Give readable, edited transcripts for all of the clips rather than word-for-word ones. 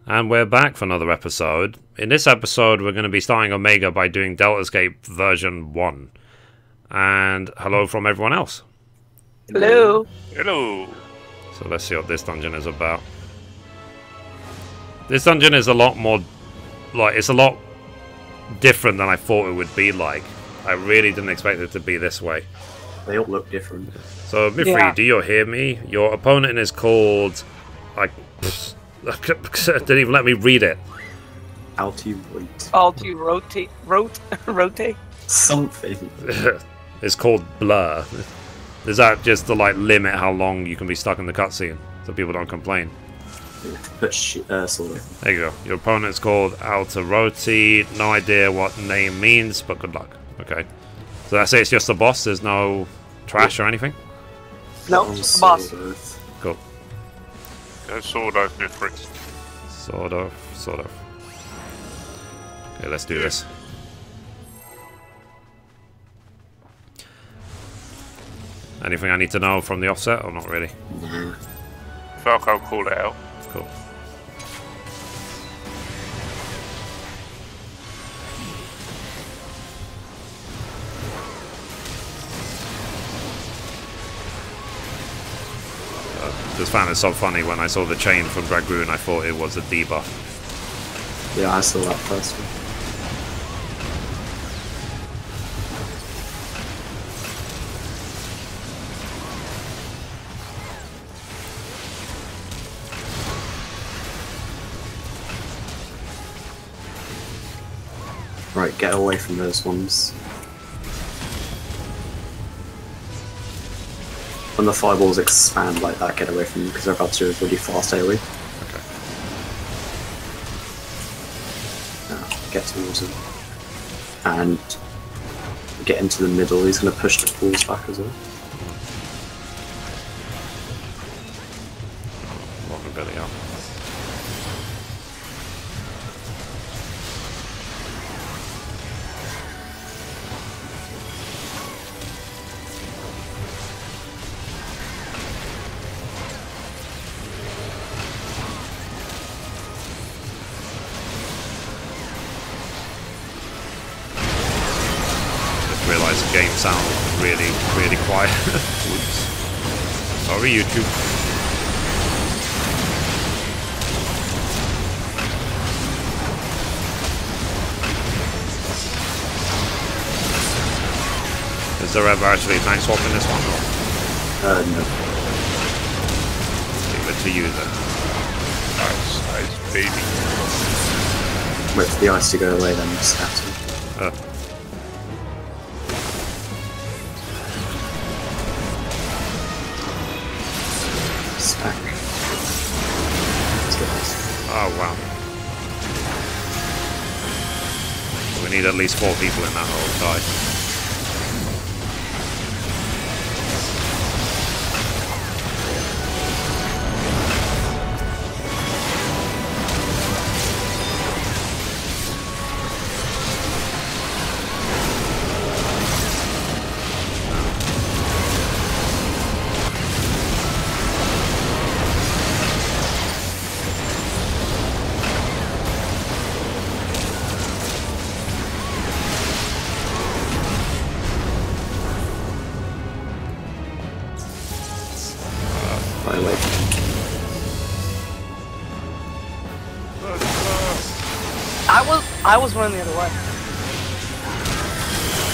And we're back for another episode. In this episode, we're going to be starting Omega by doing Deltascape version 1. And hello from everyone else. Hello. Hello. So let's see what this dungeon is about. This dungeon is a lot more, it's a lot different than I thought it would be like. I really didn't expect it to be this way. They all look different. So, Mithrie, do you hear me? Your opponent is called... I didn't even let me read it. Rotate. Something. It's called Blur. Is that just to limit how long you can be stuck in the cutscene so people don't complain? But sort of. There you go. Your opponent's called Roti. No idea what name means, but good luck. Okay. So that's it. It's just the boss. There's no trash or anything. No, just the boss. Cool. Go sword off Mithrie. Sort of. Okay, let's do this. Anything I need to know from the offset, or not really? No. Falco called it out. Cool. Just found it so funny when I saw the chain from Dragoon, I thought it was a debuff. Yeah, I saw that first one. Right, get away from those ones. When the fireballs expand like that, get away from them because they're about to do a really fast AoE. Okay. Now, get towards him. And get into the middle. He's going to push the balls back as well. Lock my belly up. Realize the game sound really quiet. Oops. Sorry, YouTube. Is there ever actually a tank swap in this one? Or? No. Leave it to you then. Nice, baby. Wait for the ice to go away, then scatter. Stack. Let's get this. Oh wow. We need at least 4 people in that whole side. I was running the other way.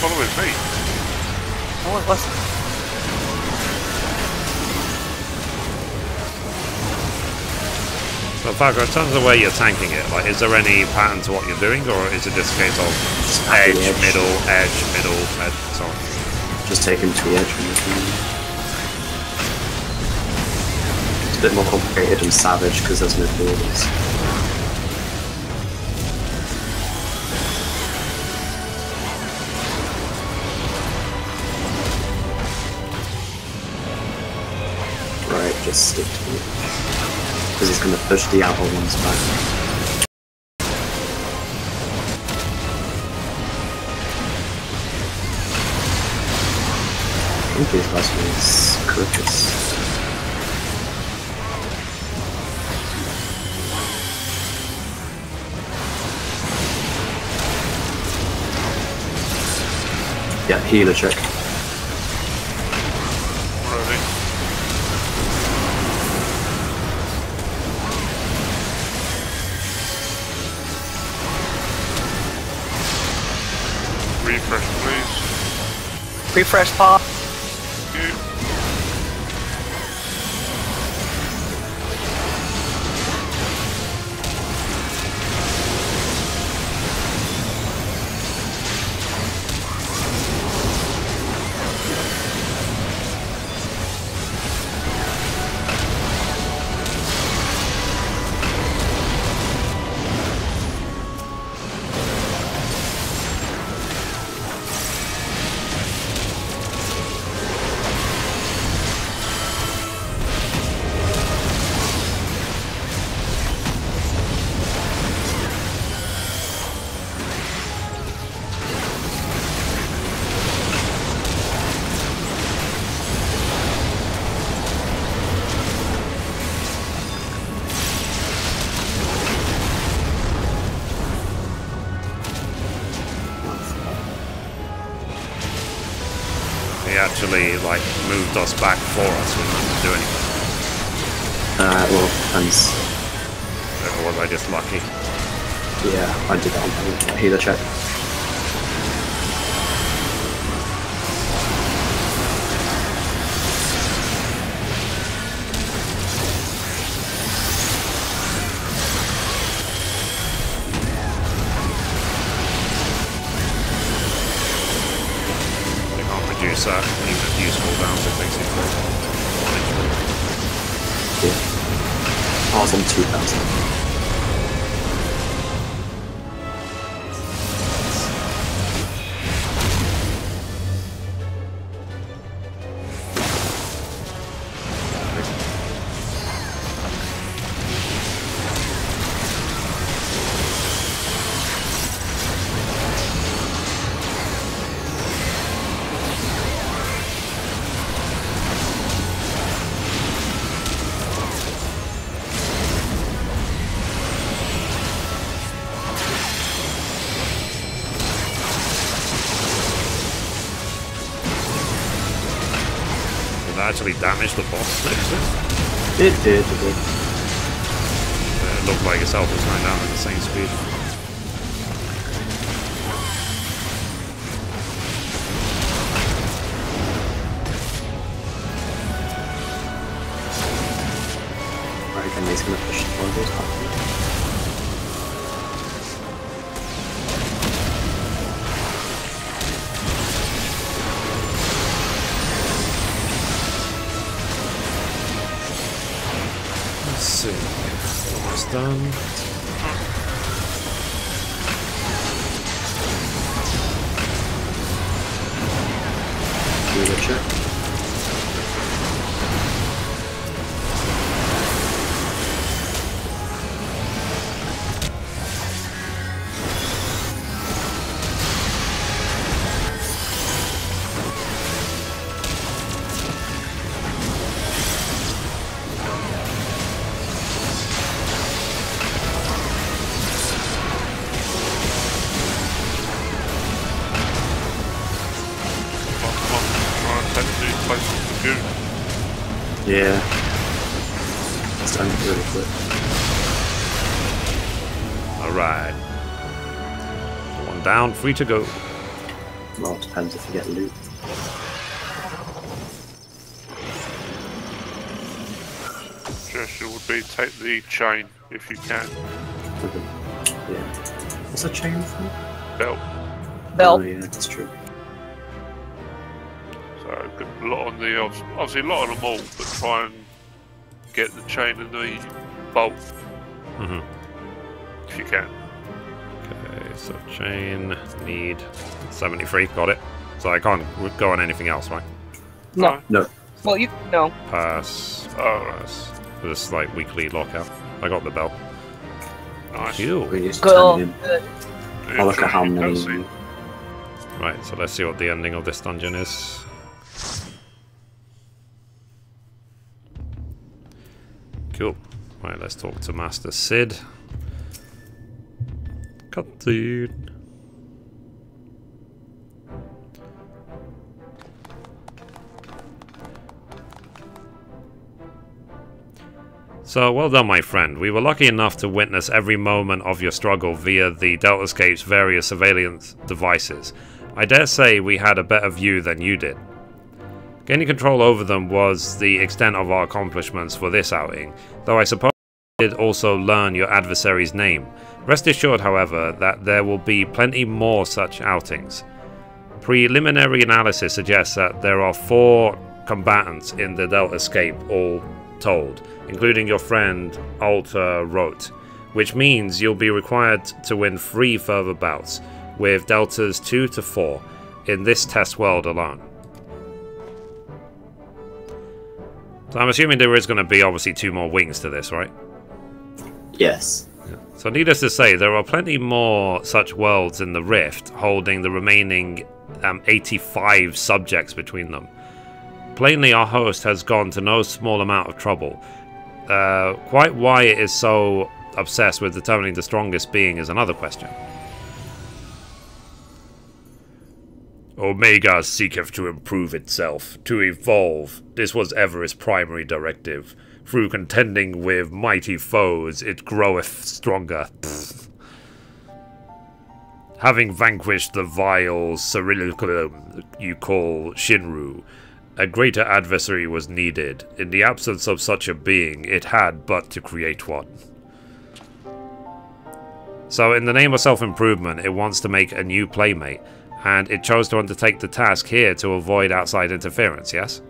Following me. No, it wasn't. So Falco, in terms of where you're tanking it, is there any pattern to what you're doing, or is it just a case of edge, middle, edge, so on? Just take him to the edge. It's a bit more complicated and savage because there's no borders. Just stick to it. Because he's going to push the outer ones back. I think his last one is Crocus. Yeah, healer check. Ready. Refresh, please. Refresh pop. Thank you. He actually like moved us back for us. We didn't do anything. Well, depends. Or was I just lucky? Yeah, I did that on purpose. Healer check. We can't reduce that. Even if useful down, so it makes it good. Yeah. I was on 2,000. Actually damaged the boss. It did. It looked like his health was going down at the same speed. Right, and he's gonna push one of those back. Let's see. Almost done. Healer check. Yeah. It's done really quick. Alright. One down, free to go. Well, it depends if you get loot. Suggestion would be take the chain if you can. Yeah. What's a chain for? Belt. Belt. Oh, yeah, that's true. So good lot on the obviously a lot on them all, but try and get the chain and the bolt if you can. Okay, so chain, need 73, got it. So I can't go on anything else, right? No. No. Well, you no. Pass. Pass. This like weekly lockout. I got the belt. Nice. Cool. We used to Cool. turn it in. Good. I'll look at how many. Cutscene. Right, so let's see what the ending of this dungeon is. Cool. Right, let's talk to Master Sid. Cutscene. So, well done, my friend. We were lucky enough to witness every moment of your struggle via the Deltascape's various surveillance devices. I dare say we had a better view than you did. Gaining control over them was the extent of our accomplishments for this outing, though I suppose we did also learn your adversary's name. Rest assured, however, that there will be plenty more such outings. Preliminary analysis suggests that there are 4 combatants in the Deltascape all told, including your friend Alta Rote, which means you'll be required to win 3 further bouts, with deltas 2 to 4, in this test world alone. So I'm assuming there is going to be obviously 2 more wings to this, right? Yes. Yeah. So needless to say, there are plenty more such worlds in the Rift, holding the remaining 85 subjects between them. Plainly, our host has gone to no small amount of trouble. Quite why it is so obsessed with determining the strongest being is another question. Omega seeketh to improve itself, to evolve. This was ever its primary directive. Through contending with mighty foes, it groweth stronger. Pfft. Having vanquished the vile Cyrillicum you call Shinru, a greater adversary was needed. In the absence of such a being, it had but to create one. So in the name of self-improvement, it wants to make a new playmate, and it chose to undertake the task here to avoid outside interference, yes?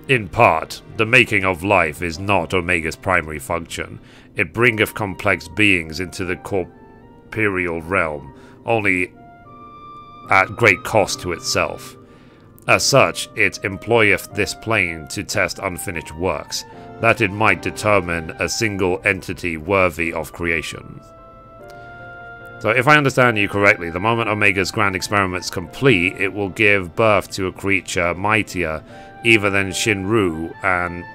In part, the making of life is not Omega's primary function. It bringeth complex beings into the corporeal realm, only at great cost to itself. As such, it employeth this plane to test unfinished works, that it might determine a single entity worthy of creation. So if I understand you correctly, the moment Omega's grand experiment's complete, it will give birth to a creature mightier even than Shinru, and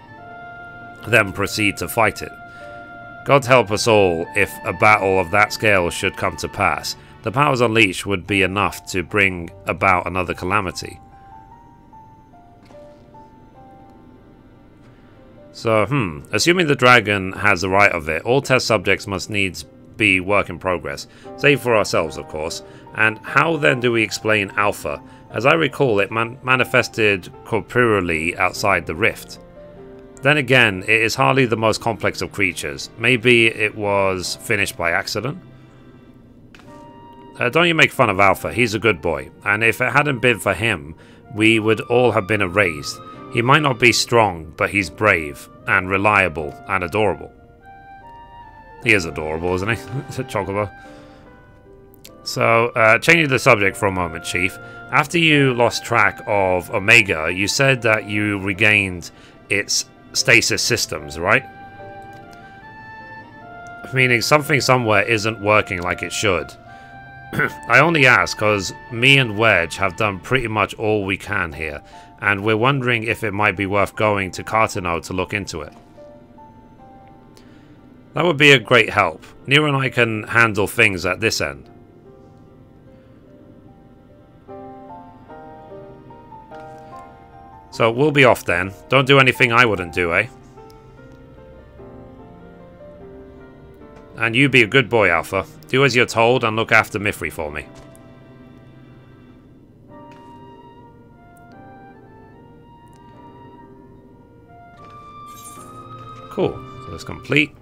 then proceed to fight it. God help us all if a battle of that scale should come to pass. The powers unleashed would be enough to bring about another calamity. So, assuming the dragon has the right of it, all test subjects must needs be work in progress, save for ourselves, of course. And how then do we explain Alpha? As I recall, it manifested corporeally outside the rift. Then again, it is hardly the most complex of creatures. Maybe it was finished by accident? Don't you make fun of Alpha, he's a good boy, and if it hadn't been for him, we would all have been erased. He might not be strong, but he's brave, and reliable, and adorable. He is adorable, isn't he? Chocobo. So, changing the subject for a moment, Chief. After you lost track of Omega, you said that you regained its stasis systems, right? Meaning something somewhere isn't working like it should. I only ask because me and Wedge have done pretty much all we can here, and we're wondering if it might be worth going to Cartano to look into it. That would be a great help. Nero and I can handle things at this end. So we'll be off then. Don't do anything I wouldn't do, eh? And you be a good boy, Alpha. Do as you're told and look after Mithrie for me. Cool. So that's complete.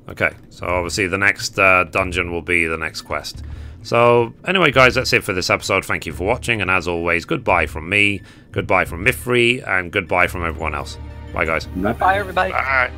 Okay, so obviously the next dungeon will be the next quest. So, anyway guys, that's it for this episode. Thank you for watching, and as always, goodbye from me, goodbye from Mithrie, and goodbye from everyone else. Bye guys. Bye everybody. Bye.